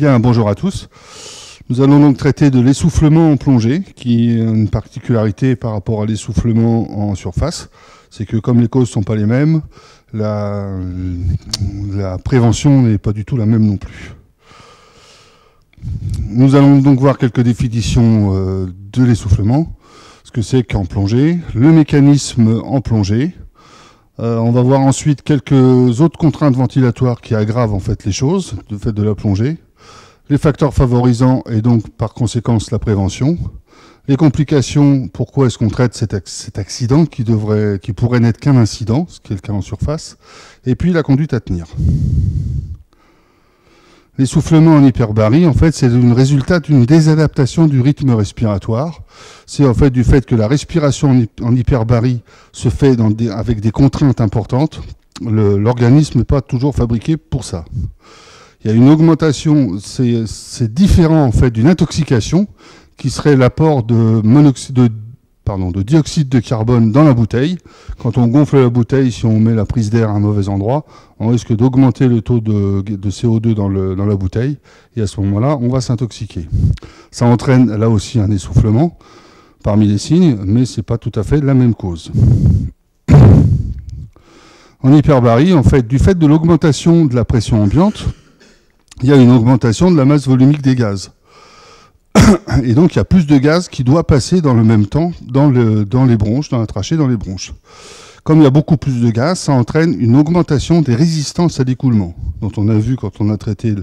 Bien, bonjour à tous. Nous allons donc traiter de l'essoufflement en plongée, qui est une particularité par rapport à l'essoufflement en surface. C'est que comme les causes ne sont pas les mêmes, la prévention n'est pas du tout la même non plus. Nous allons donc voir quelques définitions de l'essoufflement, ce que c'est qu'en plongée, le mécanisme en plongée. On va voir ensuite quelques autres contraintes ventilatoires qui aggravent en fait les choses, du fait de la plongée. Les facteurs favorisants et donc par conséquence la prévention. Les complications, pourquoi est-ce qu'on traite cet accident qui pourrait n'être qu'un incident, ce qui est le cas en surface. Et puis la conduite à tenir. L'essoufflement en hyperbarie, en fait, c'est le résultat d'une désadaptation du rythme respiratoire. C'est en fait du fait que la respiration en hyperbarie se fait avec des contraintes importantes. L'organisme n'est pas toujours fabriqué pour ça. Il y a une augmentation, c'est différent en fait d'une intoxication qui serait l'apport de dioxyde de carbone dans la bouteille. Quand on gonfle la bouteille, si on met la prise d'air à un mauvais endroit, on risque d'augmenter le taux de CO2 dans la bouteille et à ce moment-là, on va s'intoxiquer. Ça entraîne là aussi un essoufflement parmi les signes, mais ce n'est pas tout à fait la même cause. En hyperbarie, en fait, du fait de l'augmentation de la pression ambiante, il y a une augmentation de la masse volumique des gaz. Et donc, il y a plus de gaz qui doit passer dans le même temps dans les bronches, dans la trachée, dans les bronches. Comme il y a beaucoup plus de gaz, ça entraîne une augmentation des résistances à l'écoulement, dont on a vu quand on a traité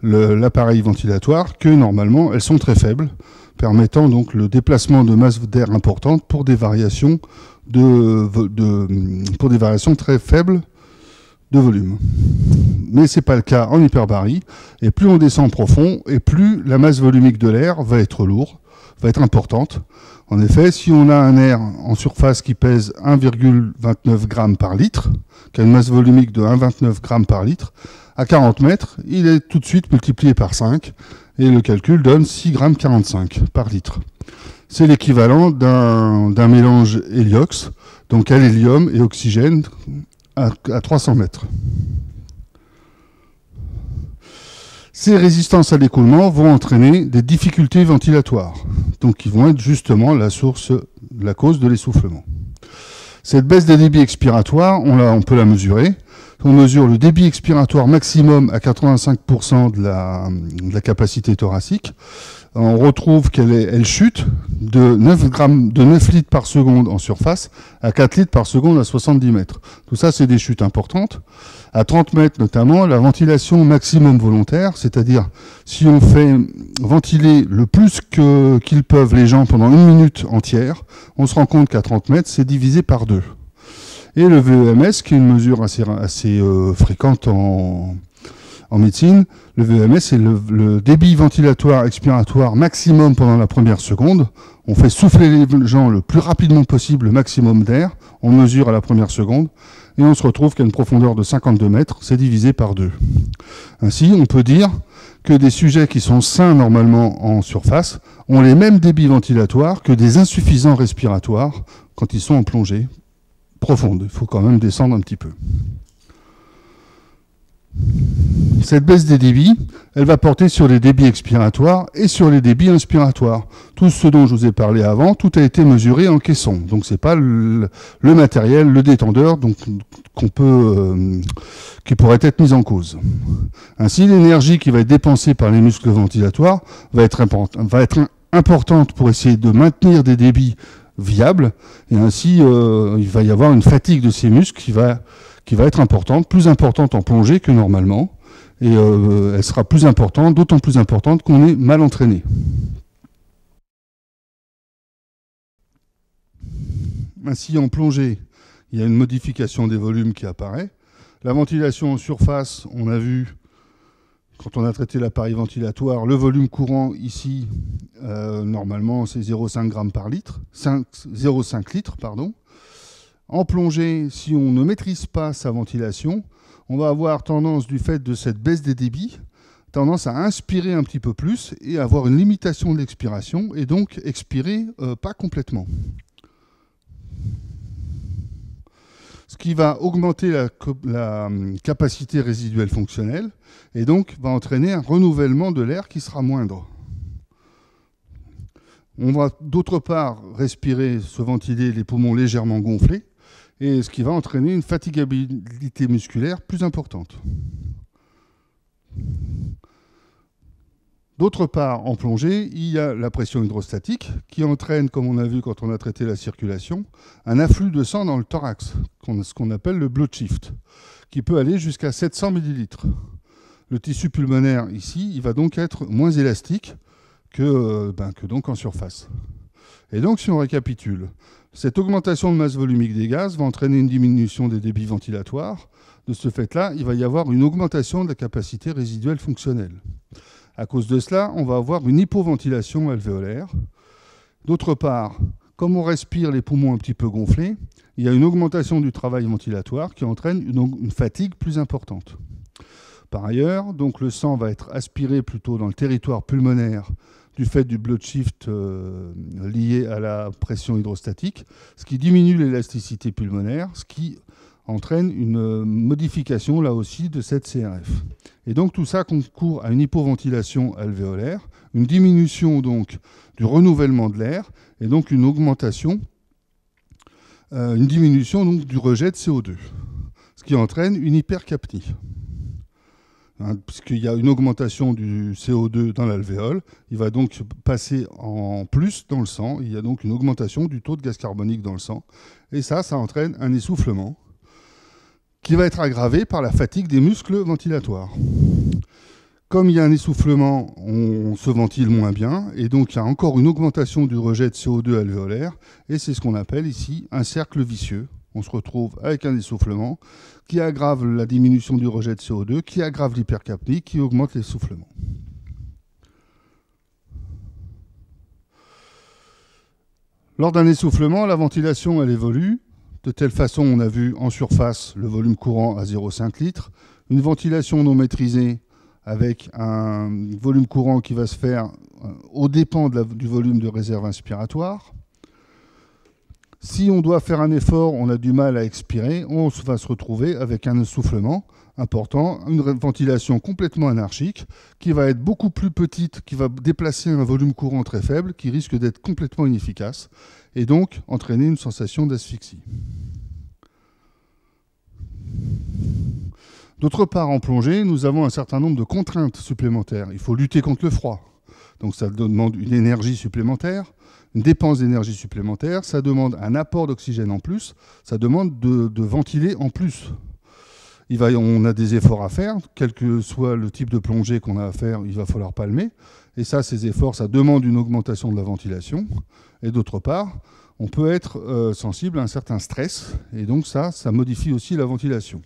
l'appareil ventilatoire que normalement, elles sont très faibles, permettant donc le déplacement de masse d'air importante pour des variations très faibles de volume. Mais ce n'est pas le cas en hyperbarie, et plus on descend profond, et plus la masse volumique de l'air va être lourde, va être importante. En effet, si on a un air en surface qui pèse 1,29 g par litre, qui a une masse volumique de 1,29 g par litre, à 40 mètres, il est tout de suite multiplié par 5, et le calcul donne 6,45 g par litre. C'est l'équivalent d'un mélange héliox, donc à l'hélium et oxygène, à 300 mètres. Ces résistances à l'écoulement vont entraîner des difficultés ventilatoires, donc qui vont être justement la cause de l'essoufflement. Cette baisse des débits expiratoires, on peut la mesurer. On mesure le débit expiratoire maximum à 85% de la capacité thoracique. On retrouve qu'elle chute de 9 litres par seconde en surface à 4 litres par seconde à 70 mètres. Tout ça, c'est des chutes importantes. À 30 mètres notamment, la ventilation maximum volontaire, c'est-à-dire si on fait ventiler le plus qu'ils peuvent les gens pendant une minute entière, on se rend compte qu'à 30 mètres, c'est divisé par 2. Et le VEMS, qui est une mesure assez fréquente en médecine, le VEMS, c'est le débit ventilatoire expiratoire maximum pendant la première seconde. On fait souffler les gens le plus rapidement possible le maximum d'air, on mesure à la première seconde, et on se retrouve qu'à une profondeur de 52 mètres, c'est divisé par 2. Ainsi, on peut dire que des sujets qui sont sains normalement en surface ont les mêmes débits ventilatoires que des insuffisants respiratoires quand ils sont en plongée profonde. Il faut quand même descendre un petit peu. Cette baisse des débits, elle va porter sur les débits expiratoires et sur les débits inspiratoires. Tout ce dont je vous ai parlé avant, tout a été mesuré en caisson. Donc c'est pas le matériel, le détendeur qui pourrait être mis en cause. Ainsi, l'énergie qui va être dépensée par les muscles ventilatoires va être importante pour essayer de maintenir des débits viables. Et ainsi, il va y avoir une fatigue de ces muscles qui va être importante, plus importante en plongée que normalement, et elle sera plus importante, d'autant plus importante qu'on est mal entraîné. Ainsi, en plongée, il y a une modification des volumes qui apparaît. La ventilation en surface, on a vu, quand on a traité l'appareil ventilatoire, le volume courant ici, normalement, c'est 0,5 g par litre, 0,5 litres, pardon. En plongée, si on ne maîtrise pas sa ventilation, on va avoir tendance, du fait de cette baisse des débits, tendance à inspirer un petit peu plus et avoir une limitation de l'expiration et donc expirer pas complètement. Ce qui va augmenter la capacité résiduelle fonctionnelle et donc va entraîner un renouvellement de l'air qui sera moindre. On va d'autre part respirer, se ventiler les poumons légèrement gonflés, et ce qui va entraîner une fatigabilité musculaire plus importante. D'autre part, en plongée, il y a la pression hydrostatique qui entraîne, comme on a vu quand on a traité la circulation, un afflux de sang dans le thorax, ce qu'on appelle le blood shift, qui peut aller jusqu'à 700 ml. Le tissu pulmonaire ici, il va donc être moins élastique que donc en surface. Et donc, si on récapitule, cette augmentation de masse volumique des gaz va entraîner une diminution des débits ventilatoires. De ce fait-là, il va y avoir une augmentation de la capacité résiduelle fonctionnelle. À cause de cela, on va avoir une hypoventilation alvéolaire. D'autre part, comme on respire les poumons un petit peu gonflés, il y a une augmentation du travail ventilatoire qui entraîne une fatigue plus importante. Par ailleurs, donc le sang va être aspiré plutôt dans le territoire pulmonaire du fait du blood shift lié à la pression hydrostatique, ce qui diminue l'élasticité pulmonaire, ce qui entraîne une modification là aussi de cette CRF. Et donc tout ça concourt à une hypoventilation alvéolaire, une diminution donc du renouvellement de l'air et donc une augmentation, une diminution donc du rejet de CO2, ce qui entraîne une hypercapnie. Puisqu'il y a une augmentation du CO2 dans l'alvéole, il va donc passer en plus dans le sang. Il y a donc une augmentation du taux de gaz carbonique dans le sang. Et ça entraîne un essoufflement qui va être aggravé par la fatigue des muscles ventilatoires. Comme il y a un essoufflement, on se ventile moins bien, et donc il y a encore une augmentation du rejet de CO2 alvéolaire, et c'est ce qu'on appelle ici un cercle vicieux. On se retrouve avec un essoufflement qui aggrave la diminution du rejet de CO2, qui aggrave l'hypercapnie, qui augmente l'essoufflement. Lors d'un essoufflement, la ventilation elle évolue. De telle façon, on a vu en surface le volume courant à 0,5 litres, une ventilation non maîtrisée avec un volume courant qui va se faire aux dépens du volume de réserve inspiratoire. Si on doit faire un effort, on a du mal à expirer, on va se retrouver avec un essoufflement important, une ventilation complètement anarchique qui va être beaucoup plus petite, qui va déplacer un volume courant très faible, qui risque d'être complètement inefficace et donc entraîner une sensation d'asphyxie. D'autre part, en plongée, nous avons un certain nombre de contraintes supplémentaires. Il faut lutter contre le froid, donc ça demande une énergie supplémentaire, une dépense d'énergie supplémentaire, ça demande un apport d'oxygène en plus, ça demande de ventiler en plus. On a des efforts à faire, quel que soit le type de plongée qu'on a à faire, il va falloir palmer. Et ça, ces efforts, ça demande une augmentation de la ventilation. Et d'autre part, on peut être sensible à un certain stress, et donc ça modifie aussi la ventilation.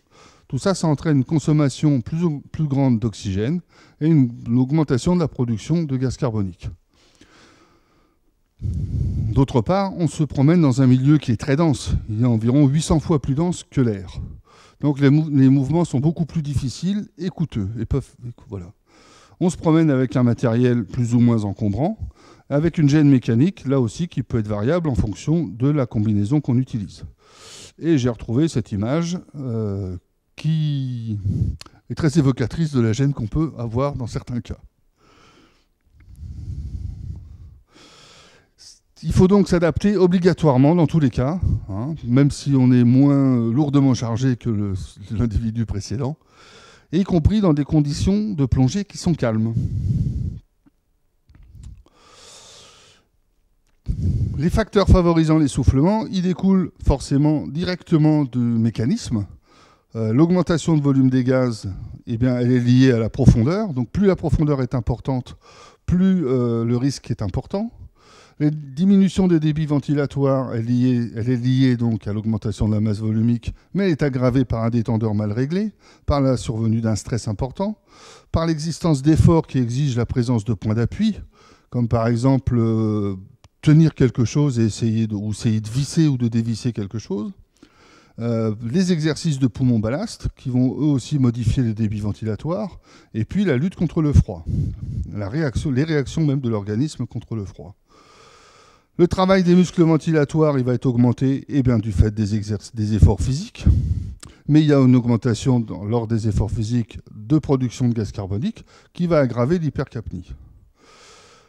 Tout ça, ça entraîne une consommation plus grande d'oxygène et une augmentation de la production de gaz carbonique. D'autre part, on se promène dans un milieu qui est très dense. Il est environ 800 fois plus dense que l'air. Donc les mouvements sont beaucoup plus difficiles et coûteux. Voilà. On se promène avec un matériel plus ou moins encombrant, avec une gêne mécanique, là aussi, qui peut être variable en fonction de la combinaison qu'on utilise. Et j'ai retrouvé cette image qui est très évocatrice de la gêne qu'on peut avoir dans certains cas. Il faut donc s'adapter obligatoirement dans tous les cas, même si on est moins lourdement chargé que l'individu précédent, et y compris dans des conditions de plongée qui sont calmes. Les facteurs favorisant l'essoufflement, ils découlent forcément directement du mécanisme. L'augmentation de volume des gaz, elle est liée à la profondeur. Donc plus la profondeur est importante, plus le risque est important. La diminution des débits ventilatoires, elle est liée donc à l'augmentation de la masse volumique, mais elle est aggravée par un détendeur mal réglé, par la survenue d'un stress important, par l'existence d'efforts qui exigent la présence de points d'appui, comme par exemple tenir quelque chose et essayer de visser ou de dévisser quelque chose. Les exercices de poumon ballast qui vont eux aussi modifier les débits ventilatoires, et puis la lutte contre le froid, les réactions même de l'organisme contre le froid. Le travail des muscles ventilatoires, il va être augmenté du fait des efforts physiques. mais il y a une augmentation lors des efforts physiques de production de gaz carbonique qui va aggraver l'hypercapnie.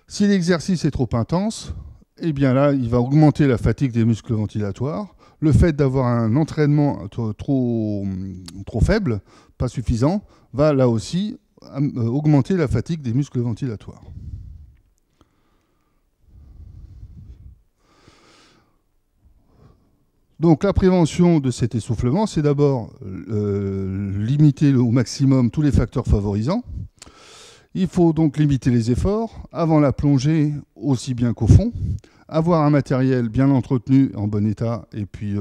Si l'exercice est trop intense, eh bien là, il va augmenter la fatigue des muscles ventilatoires. Le fait d'avoir un entraînement trop faible, pas suffisant, va là aussi augmenter la fatigue des muscles ventilatoires. Donc la prévention de cet essoufflement, c'est d'abord limiter au maximum tous les facteurs favorisants. Il faut donc limiter les efforts avant la plongée aussi bien qu'au fond, avoir un matériel bien entretenu, en bon état et puis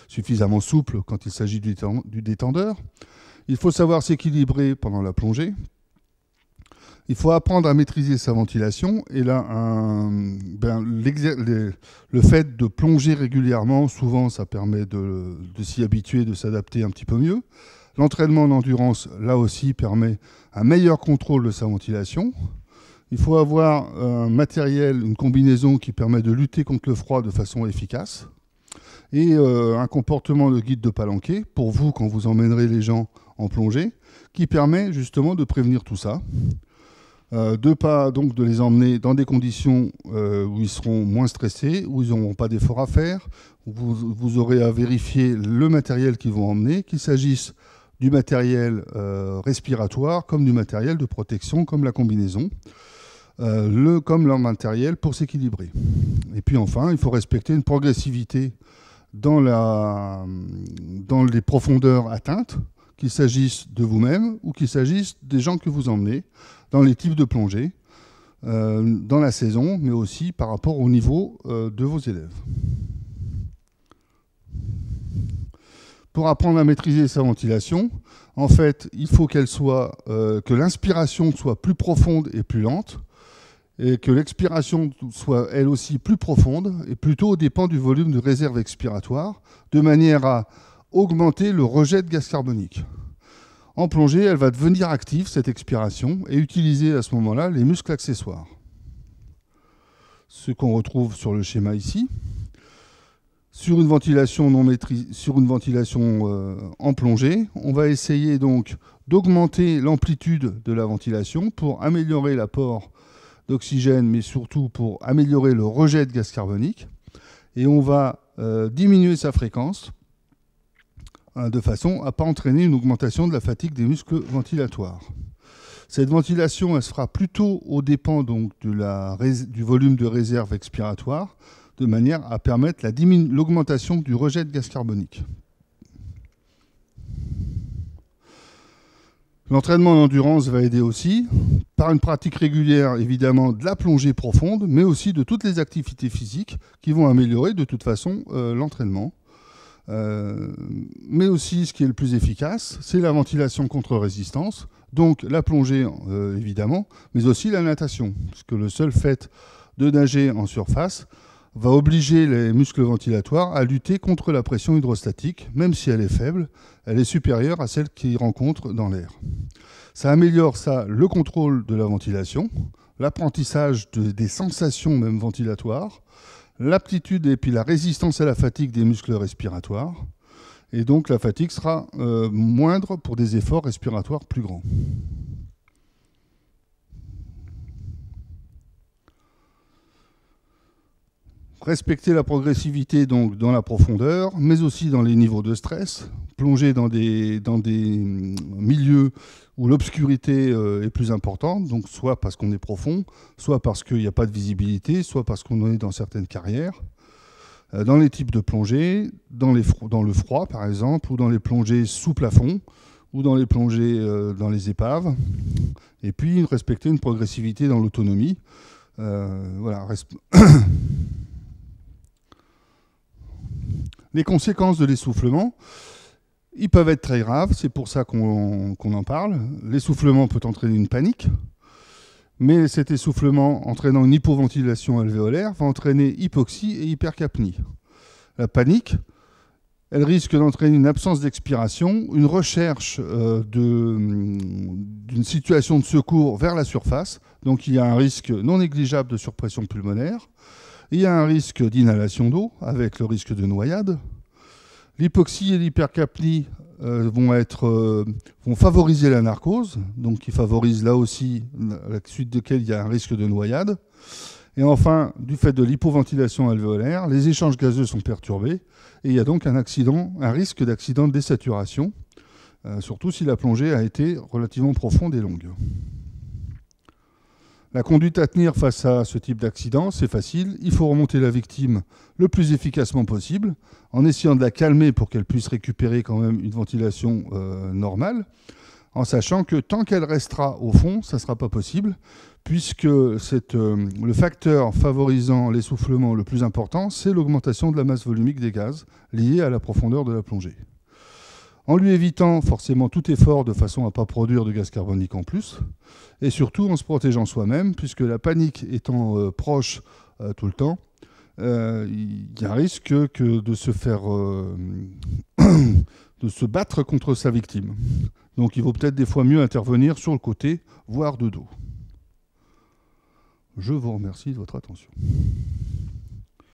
suffisamment souple quand il s'agit du détendeur. Il faut savoir s'équilibrer pendant la plongée. Il faut apprendre à maîtriser sa ventilation. Et là, le fait de plonger régulièrement, souvent, ça permet de s'y habituer, de s'adapter un petit peu mieux. L'entraînement en endurance, là aussi, permet un meilleur contrôle de sa ventilation. Il faut avoir un matériel, une combinaison qui permet de lutter contre le froid de façon efficace. Et un comportement de guide de palanquet, pour vous, quand vous emmènerez les gens en plongée, qui permet justement de prévenir tout ça. Donc de les emmener dans des conditions où ils seront moins stressés, où ils n'auront pas d'efforts à faire, où vous aurez à vérifier le matériel qu'ils vont emmener, qu'il s'agisse du matériel respiratoire comme du matériel de protection, comme la combinaison, comme leur matériel pour s'équilibrer. Et puis enfin, il faut respecter une progressivité dans les profondeurs atteintes, qu'il s'agisse de vous-même ou qu'il s'agisse des gens que vous emmenez, dans les types de plongée, dans la saison, mais aussi par rapport au niveau de vos élèves. Pour apprendre à maîtriser sa ventilation, en fait, il faut que l'inspiration soit plus profonde et plus lente, et que l'expiration soit elle aussi plus profonde, et plutôt dépend du volume de réserve expiratoire, de manière à augmenter le rejet de gaz carbonique. En plongée, elle va devenir active, cette expiration, et utiliser à ce moment-là les muscles accessoires. Ce qu'on retrouve sur le schéma ici. Sur une ventilation en plongée, on va essayer donc d'augmenter l'amplitude de la ventilation pour améliorer l'apport d'oxygène, mais surtout pour améliorer le rejet de gaz carbonique. Et on va diminuer sa fréquence de façon à ne pas entraîner une augmentation de la fatigue des muscles ventilatoires. Cette ventilation, elle se fera plutôt aux dépens donc, du volume de réserve expiratoire, de manière à permettre l'augmentation du rejet de gaz carbonique. L'entraînement en endurance va aider aussi, par une pratique régulière évidemment de la plongée profonde, mais aussi de toutes les activités physiques qui vont améliorer de toute façon l'entraînement. Mais aussi, ce qui est le plus efficace, c'est la ventilation contre-résistance, donc la plongée évidemment, mais aussi la natation, parce que le seul fait de nager en surface va obliger les muscles ventilatoires à lutter contre la pression hydrostatique, même si elle est faible, elle est supérieure à celle qu'ils rencontrent dans l'air. Ça améliore le contrôle de la ventilation, l'apprentissage des sensations même ventilatoires, l'aptitude et puis la résistance à la fatigue des muscles respiratoires. Et donc la fatigue sera moindre pour des efforts respiratoires plus grands. Respecter la progressivité donc, dans la profondeur, mais aussi dans les niveaux de stress. Plonger dans des milieux où l'obscurité est plus importante, donc soit parce qu'on est profond, soit parce qu'il n'y a pas de visibilité, soit parce qu'on est dans certaines carrières. Dans les types de plongées, dans le froid par exemple, ou dans les plongées sous plafond, ou dans les plongées dans les épaves. Et puis respecter une progressivité dans l'autonomie. Voilà. Les conséquences de l'essoufflement, ils peuvent être très graves, c'est pour ça qu'on en parle. L'essoufflement peut entraîner une panique, mais cet essoufflement entraînant une hypoventilation alvéolaire va entraîner hypoxie et hypercapnie. La panique, elle risque d'entraîner une absence d'expiration, une recherche d'une situation de secours vers la surface, donc il y a un risque non négligeable de surpression pulmonaire. Il y a un risque d'inhalation d'eau, avec le risque de noyade. L'hypoxie et l'hypercapnie vont favoriser la narcose, donc qui favorise là aussi, à la suite desquelles il y a un risque de noyade. Et enfin, du fait de l'hypoventilation alvéolaire, les échanges gazeux sont perturbés et il y a donc un risque d'accident de désaturation, surtout si la plongée a été relativement profonde et longue. La conduite à tenir face à ce type d'accident, c'est facile. Il faut remonter la victime le plus efficacement possible, en essayant de la calmer pour qu'elle puisse récupérer quand même une ventilation normale, en sachant que tant qu'elle restera au fond, ça ne sera pas possible, puisque le facteur favorisant l'essoufflement le plus important, c'est l'augmentation de la masse volumique des gaz liée à la profondeur de la plongée. En lui évitant forcément tout effort de façon à ne pas produire de gaz carbonique en plus, et surtout en se protégeant soi-même, puisque la panique étant proche tout le temps, il y a un risque de se faire de se battre contre sa victime. Donc il vaut peut-être des fois mieux intervenir sur le côté, voire de dos. Je vous remercie de votre attention.